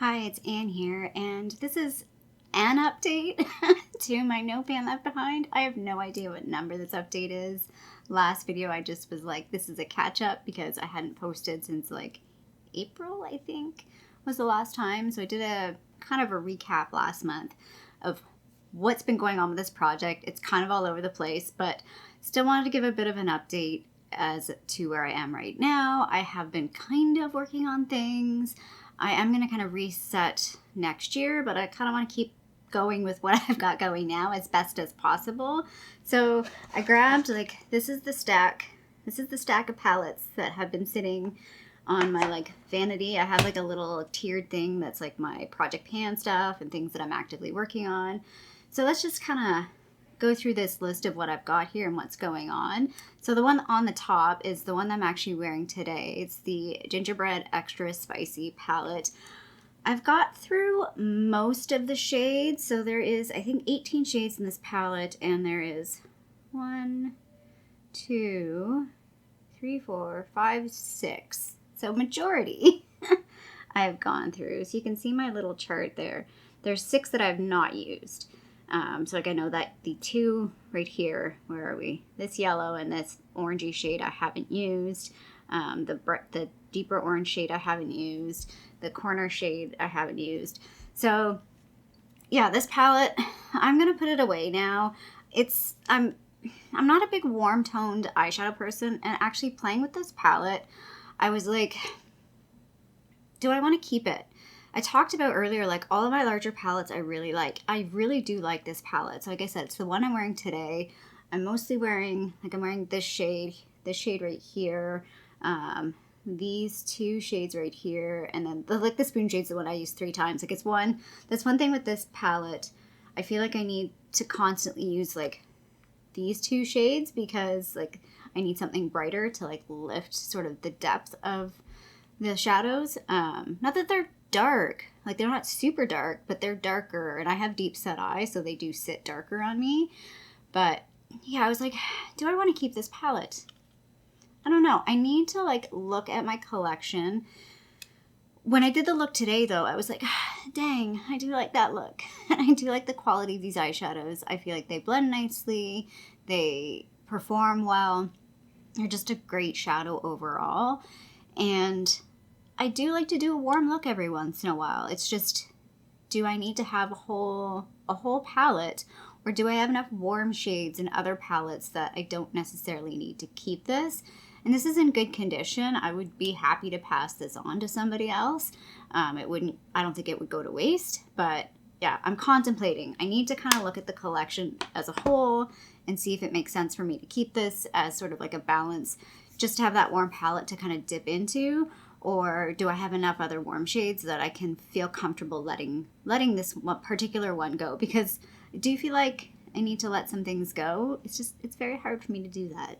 Hi, it's Anne here, and this is an update to my No Pan Left Behind. I have no idea what number this update is. Last video I just was like, this is a catch-up because I hadn't posted since like April, I think, was the last time. So I did a kind of a recap last month of what's been going on with this project. It's kind of all over the place, but still wanted to give a bit of an update as to where I am right now. I have been kind of working on things. I am going to kind of reset next year, but I kind of want to keep going with what I've got going now as best as possible. So I grabbed, like, this is the stack of palettes that have been sitting on my like vanity. I have like a little tiered thing that's like my project pan stuff and things that I'm actively working on. So let's just kind of go through this list of what I've got here and what's going on. So the one on the top is the one that I'm actually wearing today. It's the Gingerbread Extra Spicy palette. I've got through most of the shades. So there is, I think, 18 shades in this palette, and there is 1, 2, 3, 4, 5, 6. So majority I've gone through. So you can see my little chart there. There's 6 that I've not used. So like I know that the 2 right here, where are we? This yellow and this orangey shade I haven't used. The deeper orange shade I haven't used. The corner shade I haven't used. So yeah, this palette, I'm gonna put it away now. I'm not a big warm toned eyeshadow person, and actually playing with this palette, I was like, do I want to keep it? I talked about earlier, like all of my larger palettes I really like. I really do like this palette. So like I said, it's the one I'm wearing today. I'm mostly wearing, like I'm wearing this shade right here, these 2 shades right here, and then the spoon shade's the one I use 3 times. Like that's one thing with this palette. I feel like I need to constantly use like these 2 shades because like I need something brighter to like lift sort of the depth of the shadows. Not that they're dark, like they're not super dark, but they're darker, and I have deep set eyes, so they do sit darker on me. But yeah, I was like, do I want to keep this palette? I don't know. I need to like look at my collection. When I did the look today though, I was like, dang, I do like that look. I do like the quality of these eyeshadows. I feel like they blend nicely, they perform well, they're just a great shadow overall. And I do like to do a warm look every once in a while. It's just, do I need to have a whole palette, or do I have enough warm shades in other palettes that I don't necessarily need to keep this? And this is in good condition. I would be happy to pass this on to somebody else. I don't think it would go to waste, but yeah, I'm contemplating. I need to kind of look at the collection as a whole and see if it makes sense for me to keep this as sort of like a balance, just to have that warm palette to kind of dip into. Or do I have enough other warm shades that I can feel comfortable letting this one particular one go? Because I do feel like I need to let some things go. It's very hard for me to do that.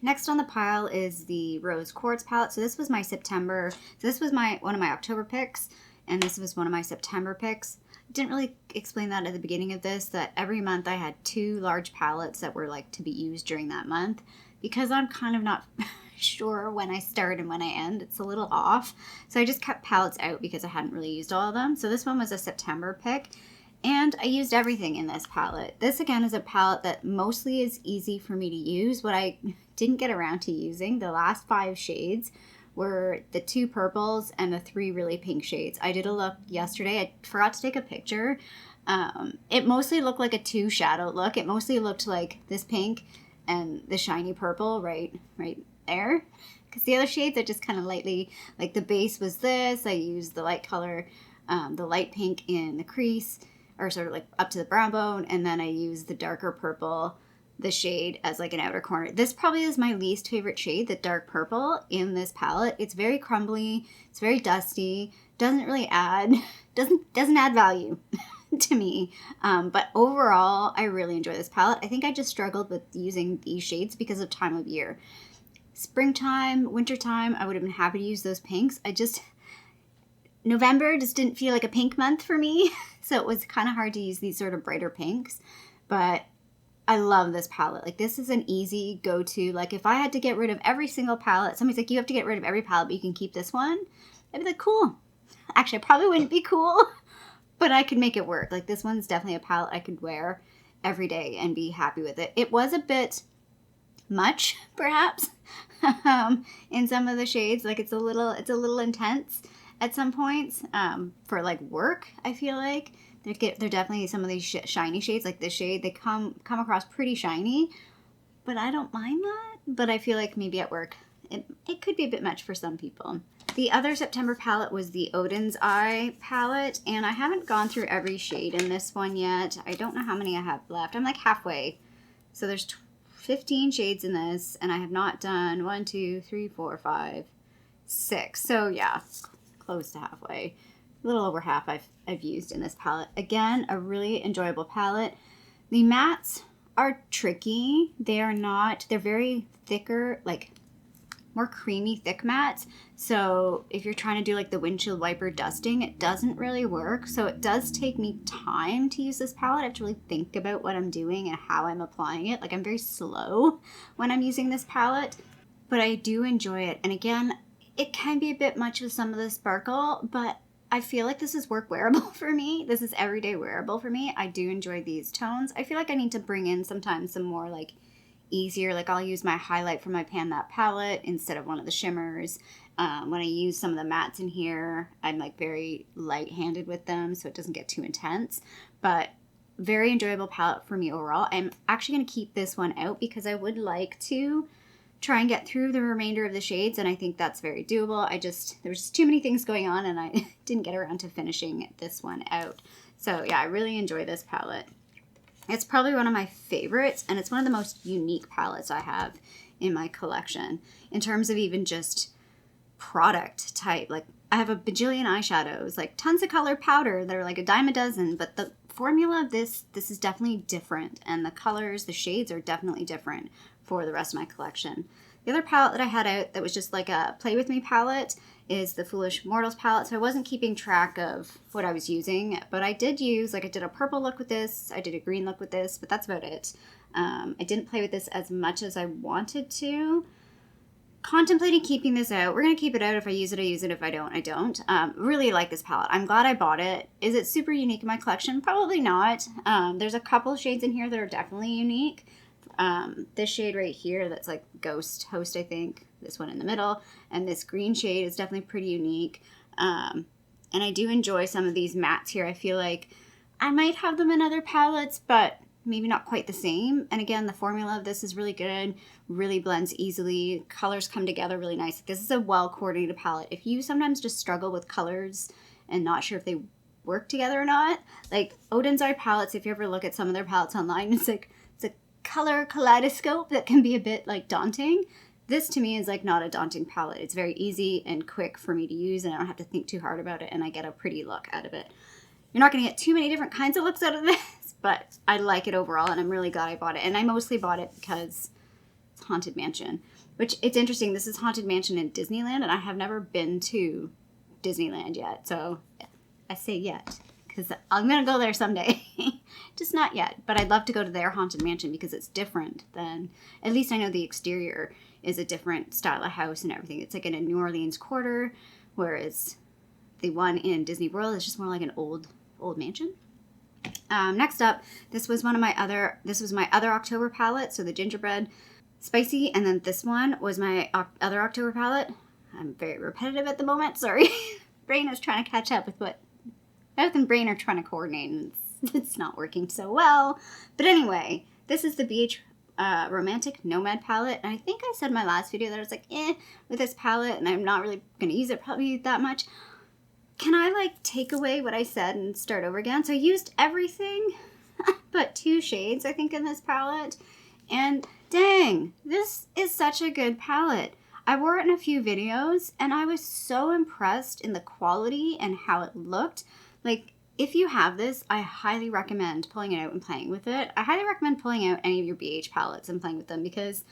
Next on the pile is the Rose Quartz palette. So this was my September. So this was one of my October picks, and this was one of my September picks. I didn't really explain that at the beginning of this, that every month I had 2 large palettes that were like to be used during that month, because I'm kind of not sure when I start and when I end. It's a little off. So I just kept palettes out because I hadn't really used all of them. So this one was a September pick, and I used everything in this palette. This again is a palette that mostly is easy for me to use. What I didn't get around to using, the last 5 shades, were the 2 purples and the 3 really pink shades. I did a look yesterday. I forgot to take a picture. It mostly looked like a 2 shadow look. It mostly looked like this pink and the shiny purple right there, because the other shades are just kind of lightly, like the base was this. I used the light color, the light pink in the crease, or sort of like up to the brown bone, and then I used the darker purple, the shade, as like an outer corner. This probably is my least favorite shade, the dark purple in this palette. It's very crumbly, it's very dusty, doesn't add value to me, but overall I really enjoy this palette. I think I just struggled with using these shades because of time of year. Springtime, wintertime, I would have been happy to use those pinks. November just didn't feel like a pink month for me, so it was kind of hard to use these sort of brighter pinks. But I love this palette. Like, this is an easy go-to. Like, if I had to get rid of every single palette, somebody's like, you have to get rid of every palette, but you can keep this one. I'd be like, cool. Actually, I probably wouldn't be cool, but I could make it work. Like, this one's definitely a palette I could wear every day and be happy with it. It was a bit much, perhaps, in some of the shades. Like, it's a little intense at some points, for like work. I feel like they're definitely some of these shiny shades, like this shade, they come across pretty shiny, but I don't mind that. But I feel like maybe at work it could be a bit much for some people. The other September palette was the Odin's Eye palette, and I haven't gone through every shade in this one yet. I don't know how many I have left. I'm like halfway. So there's 15 shades in this, and I have not done 1, 2, 3, 4, 5, 6. So yeah, close to halfway. A little over half I've used in this palette. Again, a really enjoyable palette. The mattes are tricky. They're very thicker, like more creamy, thick mattes. So if you're trying to do like the windshield wiper dusting, it doesn't really work. So it does take me time to use this palette. I have to really think about what I'm doing and how I'm applying it. Like, I'm very slow when I'm using this palette, but I do enjoy it. And again, it can be a bit much with some of the sparkle, but I feel like this is work wearable for me. This is everyday wearable for me. I do enjoy these tones. I feel like I need to bring in sometimes some more like easier, like I'll use my highlight from my Pan That palette instead of one of the shimmers. When I use some of the mattes in here, I'm like very light-handed with them, so it doesn't get too intense. But very enjoyable palette for me overall. I'm actually going to keep this one out because I would like to try and get through the remainder of the shades, and I think that's very doable. There's just too many things going on, and I didn't get around to finishing this one out. So yeah, I really enjoy this palette. It's probably one of my favorites, and it's one of the most unique palettes I have in my collection in terms of even just product type. Like, I have a bajillion eyeshadows, like tons of color powder that are like a dime a dozen, but the formula of this is definitely different, and the colors, the shades are definitely different for the rest of my collection. The other palette that I had out that was just like a play with me palette is the Foolish Mortals palette. So I wasn't keeping track of what I was using, but I did use, like, I did a purple look with this, I did a green look with this, but that's about it. I didn't play with this as much as I wanted to. Contemplating keeping this out. We're going to keep it out. If I use it, I use it. If I don't, I don't. Really like this palette. I'm glad I bought it. Is it super unique in my collection? Probably not. There's a couple shades in here that are definitely unique. This shade right here that's like Ghost Host, I think. This one in the middle. And this green shade is definitely pretty unique. And I do enjoy some of these mattes here. I feel like I might have them in other palettes, but maybe not quite the same. And again, the formula of this is really good, really blends easily. Colors come together really nice. This is a well-coordinated palette. If you sometimes just struggle with colors and not sure if they work together or not, like Odin's Eye palettes, if you ever look at some of their palettes online, it's a color kaleidoscope that can be a bit like daunting. This to me is like not a daunting palette. It's very easy and quick for me to use, and I don't have to think too hard about it, and I get a pretty look out of it. You're not going to get too many different kinds of looks out of this, but I like it overall, and I'm really glad I bought it. And I mostly bought it because it's Haunted Mansion, which it's interesting. This is Haunted Mansion in Disneyland, and I have never been to Disneyland yet. So I say yet because I'm going to go there someday. Just not yet, but I'd love to go to their Haunted Mansion because it's different than, at least I know the exterior is a different style of house and everything. It's like in a New Orleans quarter, whereas the one in Disney World is just more like an old mansion. Next up, this was my other October palette, so the Gingerbread Spicy, and then this one was my other October palette. I'm very repetitive at the moment, sorry. Brain is trying to catch up with what mouth and brain are trying to coordinate, and it's not working so well. But anyway, this is the BH Romantic Nomad palette, and I think I said in my last video that I was like, with this palette, and I'm not really going to use it probably that much. Can I like take away what I said and start over again? So I used everything but 2 shades, I think, in this palette. And dang, this is such a good palette. I wore it in a few videos, and I was so impressed in the quality and how it looked. Like, if you have this, I highly recommend pulling it out and playing with it. I highly recommend pulling out any of your BH palettes and playing with them because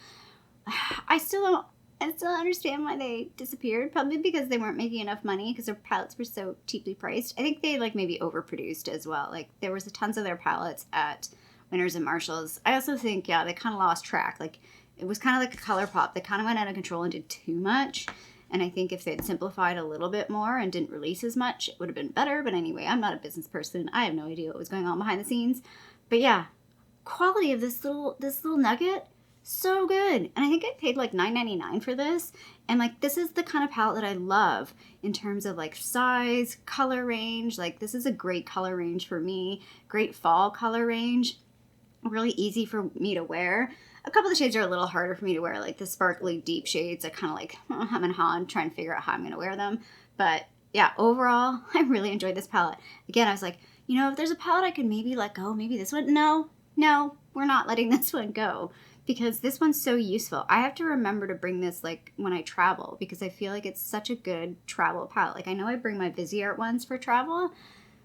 I still don't understand why they disappeared. Probably because they weren't making enough money because their palettes were so cheaply priced. I think they like maybe overproduced as well. Like, there was tons of their palettes at Winners and Marshalls. I also think, they kind of lost track. Like, it was kind of like a Colorpop. They kind of went out of control and did too much. And I think if they'd simplified a little bit more and didn't release as much, it would have been better. But anyway, I'm not a business person. I have no idea what was going on behind the scenes. But yeah, quality of this little nugget, so good. And I think I paid like $9.99 for this. And like, this is the kind of palette that I love in terms of like size, color range. Like, this is a great color range for me. Great fall color range. Really easy for me to wear. A couple of the shades are a little harder for me to wear, like the sparkly deep shades. I kind of like hem and haw and trying to figure out how I'm going to wear them. But yeah, overall, I really enjoyed this palette. Again, I was like, you know, if there's a palette I could maybe let go, maybe this one. No, we're not letting this one go because this one's so useful. I have to remember to bring this like when I travel because I feel like it's such a good travel palette. Like, I know I bring my Viseart ones for travel,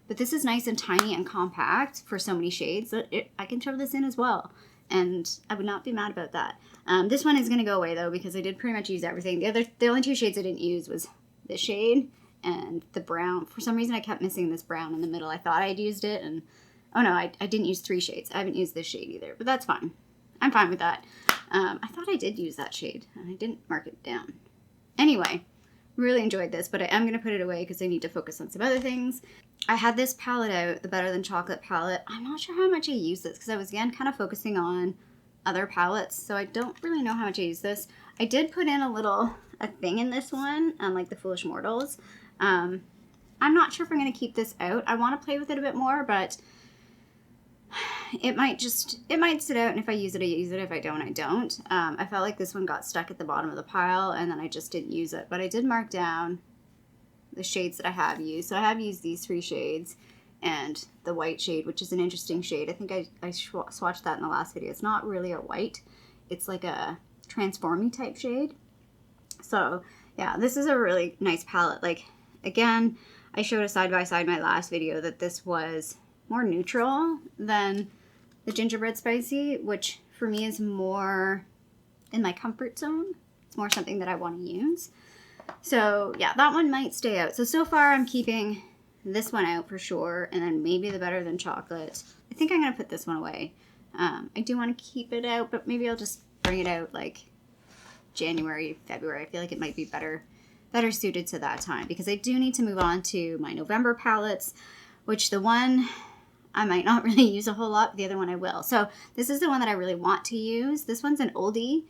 but this is nice and tiny and compact for so many shades that I can throw this in as well. And I would not be mad about that. This one is going to go away though because I did pretty much use everything. The only two shades I didn't use was this shade and the brown. For some reason I kept missing this brown in the middle. I thought I'd used it and oh no, I didn't use 3 shades. I haven't used this shade either, but that's fine. I'm fine with that. I thought I did use that shade and I didn't mark it down. Anyway, really enjoyed this, but I am going to put it away because I need to focus on some other things. I had this palette out, the Better Than Chocolate palette. I'm not sure how much I used this because I was again kind of focusing on other palettes, so I don't really know how much I used this. I did put in a thing in this one, like the Foolish Mortals. I'm not sure if I'm going to keep this out. I want to play with it a bit more, but it might sit out, and if I use it, I use it. If I don't, I don't. I felt like this one got stuck at the bottom of the pile, and then I just didn't use it. But I did mark down the shades that I have used. So I have used these 3 shades and the white shade, which is an interesting shade. I think I swatched that in the last video. It's not really a white. It's like a transformy type shade. So yeah, this is a really nice palette. Like, again, I showed a side-by-side in my last video that this was more neutral than the Gingerbread Spicy, which for me is more in my comfort zone. It's more something that I want to use. So yeah, that one might stay out. So far I'm keeping this one out for sure, and then maybe the Better Than Chocolate. I think I'm going to put this one away. I do want to keep it out, but maybe I'll just bring it out like January, February. I feel like it might be better suited to that time because I do need to move on to my November palettes, which the one I might not really use a whole lot, but the other one I will. So this is the one that I really want to use. This one's an oldie.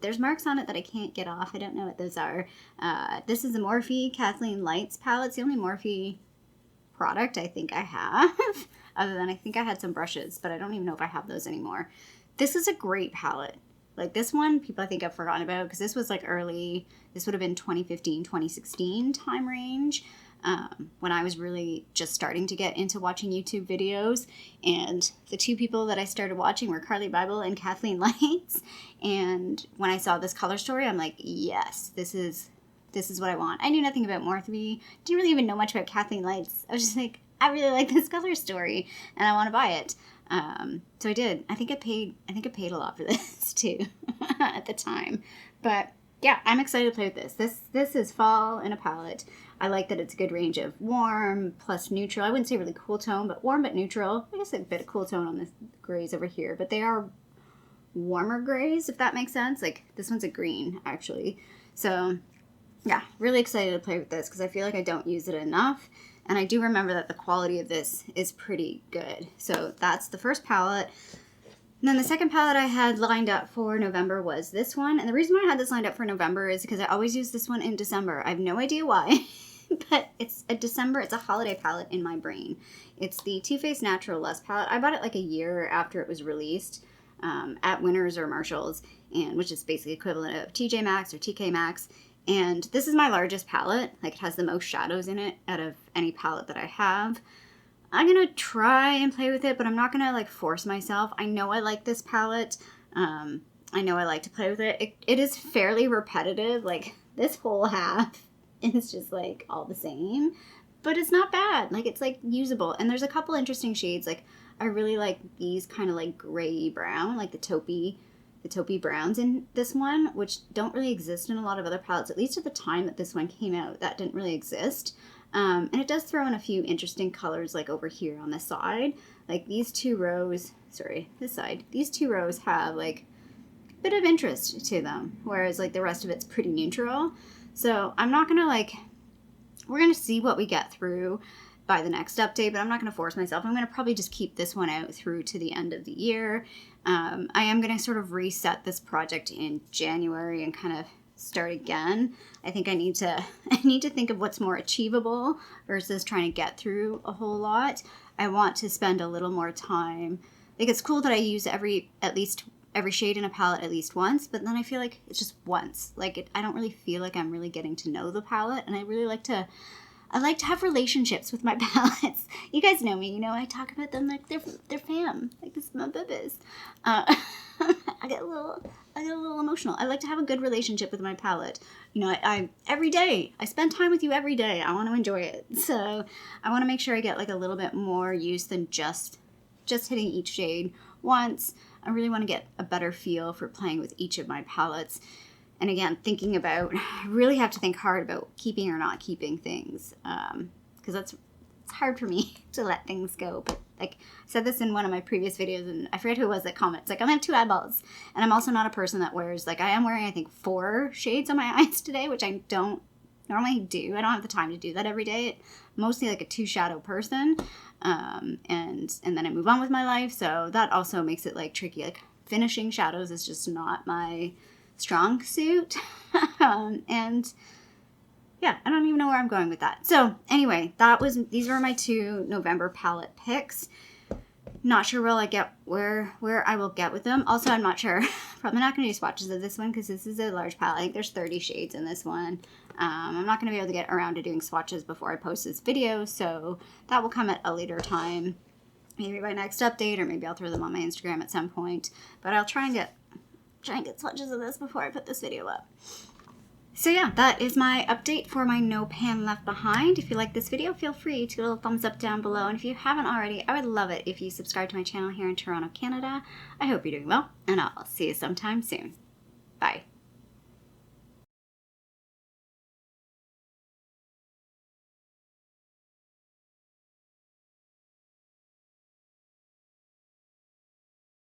There's marks on it that I can't get off. I don't know what those are. This is the Morphe Kathleen Lights palette. It's the only Morphe product I think I have. Other than I think I had some brushes, but I don't even know if I have those anymore. This is a great palette. Like, this one, people I think I've forgotten about because this was like early. This would have been 2015, 2016 time range. When I was really just starting to get into watching YouTube videos, and the 2 people that I started watching were Carly Bible and Kathleen Lights. And when I saw this color story, I'm like, yes, this is what I want. I knew nothing about Morphe. Didn't really even know much about Kathleen Lights. I was just like, I really like this color story, and I want to buy it. So I did. I think I paid a lot for this too at the time. But yeah, I'm excited to play with this. This is fall in a palette. I like that it's a good range of warm plus neutral. I wouldn't say really cool tone, but warm but neutral. I guess a bit of cool tone on the grays over here, but they are warmer grays, if that makes sense. Like, this one's a green, actually. So yeah, really excited to play with this because I feel like I don't use it enough. And I do remember that the quality of this is pretty good. So that's the first palette. And then the second palette I had lined up for November was this one. And the reason why I had this lined up for November is because I always use this one in December. I have no idea why, but it's a holiday palette in my brain. It's the Too Faced Natural Lust palette. I bought it like a year after it was released at Winners or Marshalls, and which is basically equivalent of TJ Maxx or TK Maxx. And this is my largest palette. Like, it has the most shadows in it out of any palette that I have. I'm going to try and play with it, but I'm not going to like force myself. I know I like this palette. I know I like to play with it. It is fairly repetitive. Like, this whole half is just like all the same, but it's not bad. Like, it's like usable. And there's a couple interesting shades. Like, I really like these kind of like gray brown, like the taupey browns in this one, which don't really exist in a lot of other palettes, at least at the time that this one came out. That didn't really exist. And it does throw in a few interesting colors, like over here on the side. Like these 2 rows, this side, these 2 rows have like a bit of interest to them, whereas like the rest of it's pretty neutral. So I'm not going to like, we're going to see what we get through by the next update, but I'm not going to force myself. I'm going to probably just keep this one out through to the end of the year. I am going to sort of reset this project in January and kind of start again. I think I need to think of what's more achievable versus trying to get through a whole lot. I want to spend a little more time. Like, it's cool that I use at least every shade in a palette at least once, but then I feel like it's just once. Like, I don't really feel like I'm really getting to know the palette, and I like to have relationships with my palettes. You guys know me, you know, I talk about them like they're fam. Like, this is my babies. I get a little emotional. I like to have a good relationship with my palette. You know, I every day, I spend time with you every day. I want to enjoy it. So I want to make sure I get like a little bit more use than just hitting each shade once. I really want to get a better feel for playing with each of my palettes. And again, thinking about, I really have to think hard about keeping or not keeping things, because it's hard for me to let things go. But like I said this in one of my previous videos, and I forget who it was that comments, like, I have 2 eyeballs. And I'm also not a person that wears, like, I am wearing, I think, 4 shades on my eyes today, which I don't normally do. I don't have the time to do that every day. Mostly like a 2 shadow person. And then I move on with my life. So that also makes it like tricky. Like, finishing shadows is just not my strong suit. And yeah, I don't even know where I'm going with that. So anyway, these were my 2 November palette picks. Not sure where I will get with them. Also, I'm not sure. Probably not going to do swatches of this one because this is a large palette. I think there's 30 shades in this one. I'm not going to be able to get around to doing swatches before I post this video, so that will come at a later time. Maybe by next update, or maybe I'll throw them on my Instagram at some point. But I'll try and get swatches of this before I put this video up. So yeah, that is my update for my No Pan Left Behind. If you like this video, feel free to give a little thumbs up down below. And if you haven't already, I would love it if you subscribe to my channel here in Toronto, Canada. I hope you're doing well, and I'll see you sometime soon. Bye.